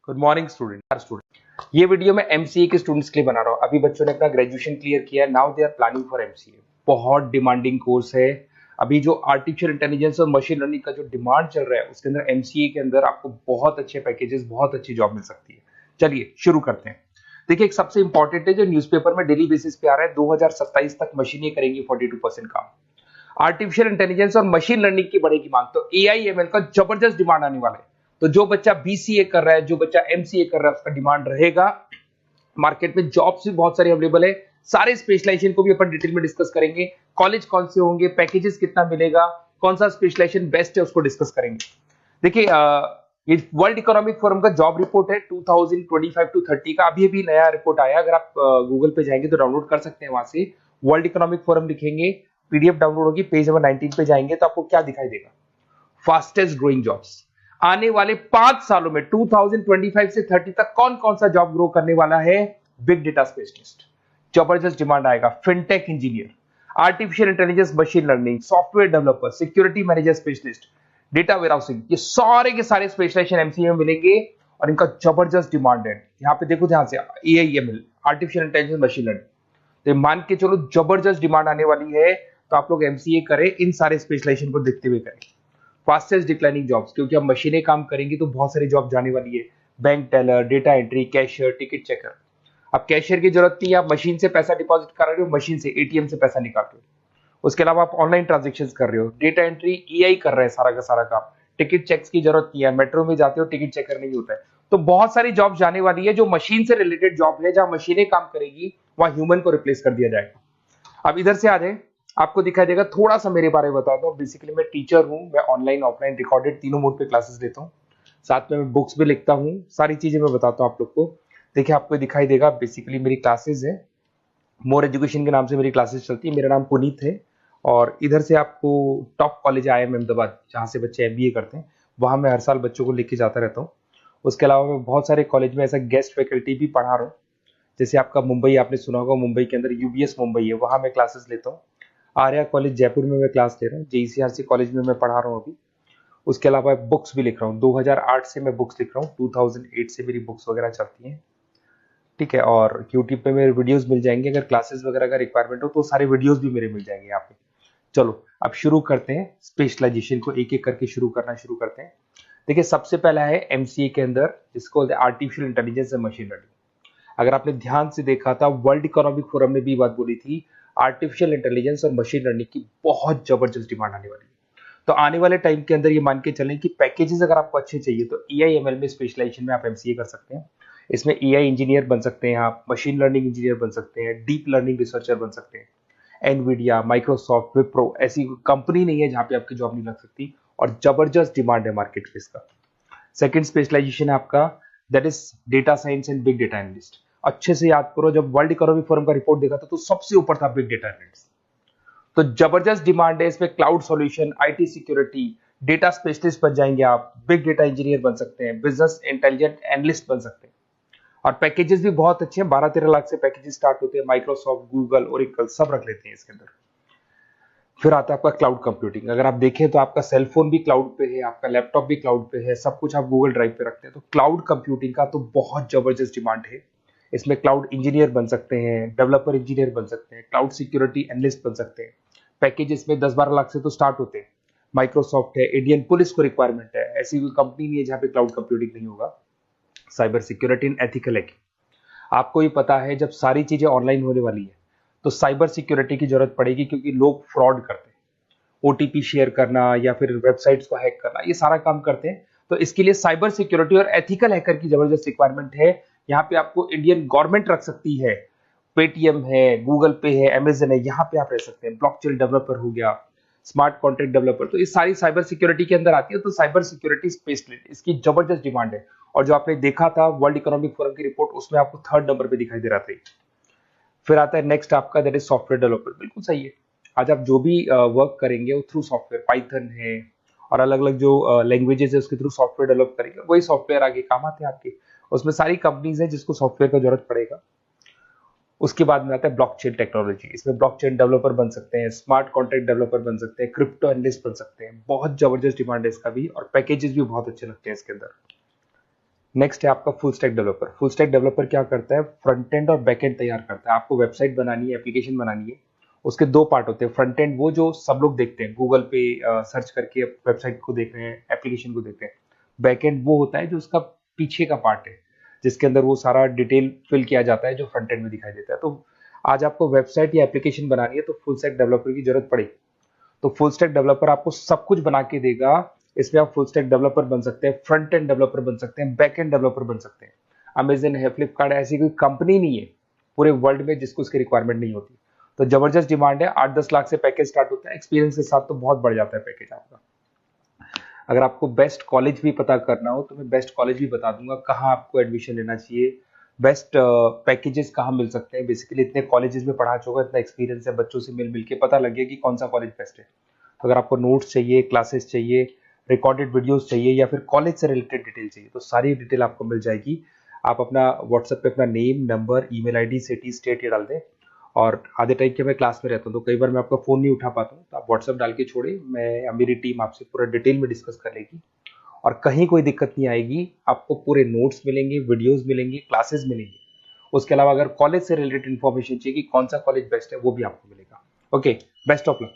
Good morning student. ये video मैं MCA के स्टूडेंट्स के लिए बना रहा हूँ। अभी बच्चों ने अपना ग्रेजुएशन क्लियर किया है, now they are planning for MCA. बहुत डिमांडिंग कोर्स है। अभी जो आर्टिफिशियल इंटेलिजेंस और मशीन लर्निंग का जो डिमांड चल रहा है उसके अंदर एमसीए के अंदर आपको बहुत अच्छे पैकेजेस, बहुत अच्छी जॉब मिल सकती है। चलिए शुरू करते हैं। देखिए, एक सबसे इंपॉर्टेंट है जो न्यूज़पेपर में डेली बेसिस पे आ रहा है, 2027 तक मशीनें करेंगी 42% काम। आर्टिफिशियल इंटेलिजेंस और मशीन लर्निंग की बढ़ेगी मांग, तो एआई एमएल का जबरदस्त डिमांड आने वाला है। तो जो बच्चा बीसीए कर रहा है, जो बच्चा एमसीए कर रहा है, उसका डिमांड रहेगा। मार्केट में जॉब्स भी बहुत सारी अवेलेबल है। सारे स्पेशलाइजेशन को भी अपन डिटेल में डिस्कस करेंगे। कॉलेज कौन से होंगे, पैकेजेस कितना मिलेगा, कौन सा स्पेशलाइजेशन बेस्ट है, उसको डिस्कस करेंगे। देखिए, ये वर्ल्ड इकोनॉमिक फोरम का जॉब रिपोर्ट है 2025 टू 30 का। अभी अभी नया रिपोर्ट आया, अगर आप गूगल पे जाएंगे तो डाउनलोड कर सकते हैं। वहां से वर्ल्ड इकोनॉमिक फोरम लिखेंगे, पीडीएफ डाउनलोड होगी, पेज नंबर 19 पे जाएंगे तो आपको क्या दिखाई देगा? Fastest growing jobs. आने वाले 5 सालों में 2025 से 30 तक कौन कौन सा जॉब ग्रो करने वाला है? बिग डेटा स्पेशलिस्ट, जबरदस्त डिमांड आएगा। Fintech engineer, artificial intelligence, machine learning, software developer, security manager specialist, data warehousing, ये सारे के सारे स्पेशलाइजेशन एमसीए में मिलेंगे और इनका जबरदस्त डिमांड है। यहाँ पे देखो ध्यान से, AIML, artificial intelligence, machine learning, तो मान के चलो जबरदस्त डिमांड आने वाली है। तो आप लोग एमसीए करें, इन सारे स्पेशलाइजेशन को देखते हुए करें। फास्टेस्ट डिक्लाइनिंग जॉब्स, क्योंकि अब मशीनें काम करेंगी तो बहुत सारी जॉब जाने वाली है। Bank teller, data entry, cashier, ticket checker. अब कैशियर की जरूरत नहीं है, आप मशीन से पैसा डिपॉजिट कर रहे हो, मशीन से एटीएम से पैसा निकाल रहे हो। उसके अलावा आप ऑनलाइन ट्रांजेक्शन कर रहे हो, डेटा एंट्री ईआई कर रहे हैं सारा का सारा काम। टिकट चेक्स की जरूरत नहीं है, मेट्रो में जाते हो टिकट चेकर नहीं होता है। तो बहुत सारी जॉब जाने वाली है जो मशीन से रिलेटेड जॉब है, जहां मशीनें काम करेगी वहां ह्यूमन को रिप्लेस कर दिया जाएगा। अब इधर से आ जाए, आपको दिखाई देगा। थोड़ा सा मेरे बारे में बता दो। बेसिकली मैं टीचर हूं, मैं ऑनलाइन ऑफलाइन रिकॉर्डेड तीनों मोड पे क्लासेस लेता हूं। साथ में मैं बुक्स भी लिखता हूं, सारी चीजें मैं बताता हूं आप लोग को। देखिए, आपको दिखाई देगा, बेसिकली मेरी क्लासेस है, मोर एजुकेशन के नाम से मेरी क्लासेस चलती है। मेरा नाम पुनीत है। और इधर से आपको टॉप कॉलेज आईआईएम अहमदाबाद, जहाँ से बच्चे एमबीए करते हैं, वहां मैं हर साल बच्चों को लेके जाता रहता हूँ। उसके अलावा मैं बहुत सारे कॉलेज में ऐसा गेस्ट फैकल्टी भी पढ़ा रहा हूँ। जैसे आपका मुंबई, आपने सुना होगा, मुंबई के अंदर यूबीएस मुंबई है, वहां मैं क्लासेस लेता हूँ। आर्या कॉलेज जयपुर में मैं क्लास ले रहा हूँ। जेईसीआरसी कॉलेज में मैं पढ़ा रहा हूँ अभी। उसके अलावा बुक्स भी लिख रहा हूँ। 2008 से मैं बुक्स लिख रहा हूँ, 2008 से मेरी बुक्स वगैरह चलती हैं। ठीक है, और यूट्यूब पे मेरे वीडियोस मिल जाएंगे। अगर क्लासेस वगैरह का रिक्वायरमेंट हो तो सारे वीडियोस भी मेरे मिल जाएंगे यहाँ पे। चलो अब शुरू करते हैं, स्पेशलाइजेशन को एक एक करके शुरू करते हैं। देखिए, सबसे पहला है एमसीए के अंदर, जिसको बोलते हैं artificial intelligence and machine learning. अगर आपने ध्यान से देखा था, वर्ल्ड इकोनॉमिक फोरम ने भी बात बोली थी, आर्टिफिशियल इंटेलिजेंस और मशीन लर्निंग की बहुत जबरदस्त डिमांड आने वाली है। तो आने वाले टाइम के अंदर ये मान के चलें कि पैकेजेस अगर आपको अच्छे चाहिए तो एआईएमएल में स्पेशलाइजेशन में आप एमसीए कर सकते हैं। इसमें एआई इंजीनियर बन सकते हैं, आप मशीन लर्निंग इंजीनियर बन सकते हैं, डीप लर्निंग रिसर्चर बन सकते हैं। एनवीडिया, माइक्रोसॉफ्ट, विप्रो, ऐसी कंपनी नहीं है जहां पे आपकी जॉब नहीं लग सकती, और जबरदस्त डिमांड है मार्केट में इसका। सेकंड स्पेशलाइजेशन है आपका, that is data science and big data analyst. अच्छे से याद करो, जब वर्ल्ड इकोनॉमिक फोरम का रिपोर्ट देखा था तो सबसे ऊपर था बिग डेटा एनालिस्ट। तो जबरदस्त डिमांड है इसमें। Cloud solution, IT security, data specialist बन जाएंगे आप, बिग डेटा इंजीनियर बन सकते हैं, बिजनेस इंटेलिजेंट एनालिस्ट बन सकते हैं। और पैकेजेस भी बहुत अच्छे हैं, 12-13 लाख से पैकेजेस स्टार्ट होते हैं। माइक्रोसॉफ्ट, गूगल, ओरेकल सब रख लेते हैं इसके अंदर। फिर आता है आपका क्लाउड कंप्यूटिंग। अगर आप देखें तो आपका सेल फोन भी क्लाउड पे है, आपका लैपटॉप भी क्लाउड पे है, सब कुछ आप गूगल ड्राइव पे रखते हैं। तो क्लाउड कंप्यूटिंग का तो बहुत जबरदस्त डिमांड है। इसमें क्लाउड इंजीनियर बन सकते हैं, डेवलपर इंजीनियर बन सकते हैं, क्लाउड सिक्योरिटी एनालिस्ट बन सकते हैं। पैकेज इसमें 10-12 लाख से तो स्टार्ट होते हैं। माइक्रोसॉफ्ट है, इंडियन पुलिस को रिक्वायरमेंट है, ऐसी कोई कंपनी नहीं है जहां पे क्लाउड कंप्यूटिंग नहीं होगा। Cyber security and ethical hacking, आपको ही पता है जब सारी चीजें ऑनलाइन होने वाली है तो साइबर सिक्योरिटी की जरूरत पड़ेगी, क्योंकि लोग फ्रॉड करते हैं। ओटीपी शेयर करना या फिर वेबसाइट्स को हैक करना, ये सारा काम करते हैं। तो इसके लिए साइबर सिक्योरिटी और एथिकल हैकर की जबरदस्त रिक्वायरमेंट है। यहाँ पे आपको इंडियन गवर्नमेंट रख सकती है, पेटीएम है, गूगल पे है, अमेजन है, यहाँ पे आप रह सकते हैं। ब्लॉकचेन डेवलपर हो गया, स्मार्ट कॉन्ट्रैक्ट डेवलपर, तो ये सारी साइबर सिक्योरिटी के अंदर आती है। तो साइबर सिक्योरिटी स्पेशलिस्ट, इसकी जबरदस्त डिमांड है। और जो आपने देखा था वर्ल्ड इकोनॉमिक फोरम की रिपोर्ट, उसमें आपको 3rd नंबर पे दिखाई दे रहा था। फिर आता है नेक्स्ट आपका, दैट इज सॉफ्टवेयर डेवलपर। बिल्कुल सही है। आज आप जो भी वर्क करेंगे वो थ्रू सॉफ्टवेयर, पाइथन है और अलग अलग जो लैंग्वेजेस है उसके थ्रू सॉफ्टवेयर डेवलप करेंगे, वही सॉफ्टवेयर आगे काम आते हैं आपके। उसमें सारी कंपनीज है जिसको सॉफ्टवेयर का जरूरत पड़ेगा। उसके बाद में आता है ब्लॉकचेन टेक्नोलॉजी। इसमें ब्लॉकचेन डेवलपर बन सकते हैं, स्मार्ट कॉन्ट्रैक्ट डेवलपर बन सकते हैं, क्रिप्टो एनालिस्ट बन सकते हैं। बहुत जबरदस्त डिमांड है इसका भी, और पैकेजेस भी बहुत अच्छे लगते हैं इसके अंदर। नेक्स्ट है आपका full stack developer. Full stack developer क्या करता है, फ्रंट एंड और बैक एंड तैयार करता है। आपको वेबसाइट बनानी है, एप्लीकेशन बनानी है, उसके दो पार्ट होते हैं। फ्रंट एंड वो जो सब लोग देखते हैं, गूगल पे सर्च करके वेबसाइट को देख रहे हैं, एप्लीकेशन को देख रहे हैं। बैक एंड वो होता है जो उसका पीछे का पार्ट है, जिसके अंदर वो सारा डिटेल फिल किया जाता है जो फ्रंट एंड में दिखाई देता है। तो आज आपको वेबसाइट या एप्लीकेशन बनानी है तो फुल स्टैक डेवलपर की जरूरत पड़ेगी। तो फुल स्टैक डेवलपर आपको सब कुछ बना के देगा। इसमें आप फुल स्टैक डेवलपर बन सकते हैं, फ्रंट एंड डेवलपर बन सकते हैं, बैक एंड डेवलपर बन सकते हैं। अमेजन है, फ्लिपकार्ट है, ऐसी कोई कंपनी नहीं है पूरे वर्ल्ड में जिसको उसकी रिक्वायरमेंट नहीं होती। तो जबरदस्त डिमांड है, 8-10 लाख से पैकेज स्टार्ट होता है, एक्सपीरियंस के साथ तो बहुत बढ़ जाता है पैकेज आपका। अगर आपको बेस्ट कॉलेज भी पता करना हो तो मैं बेस्ट कॉलेज भी बता दूंगा, कहाँ आपको एडमिशन लेना चाहिए, बेस्ट पैकेजेस कहाँ मिल सकते हैं। बेसिकली इतने कॉलेजेस में पढ़ा चुका, इतना एक्सपीरियंस है, बच्चों से मिल मिल के पता लग गया कि कौन सा कॉलेज बेस्ट है। तो अगर आपको नोट्स चाहिए, क्लासेस चाहिए, रिकॉर्डेड वीडियोस चाहिए या फिर कॉलेज से रिलेटेड डिटेल चाहिए, तो सारी डिटेल आपको मिल जाएगी। आप अपना व्हाट्सएप पे अपना name, number, email ID, city, state ये डाल दें। और आधे टाइम के मैं क्लास में रहता हूँ तो कई बार मैं आपका फ़ोन नहीं उठा पाता हूँ, तो आप व्हाट्सएप डाल के छोड़े, मैं या मेरी टीम आपसे पूरा डिटेल में डिस्कस कर लेगी। और कहीं कोई दिक्कत नहीं आएगी, आपको पूरे नोट्स मिलेंगे, वीडियोस मिलेंगे, क्लासेस मिलेंगे। उसके अलावा अगर कॉलेज से रिलेटेड इन्फॉर्मेशन चाहिए कि कौन सा कॉलेज बेस्ट है, वो भी आपको मिलेगा। Okay, best of luck.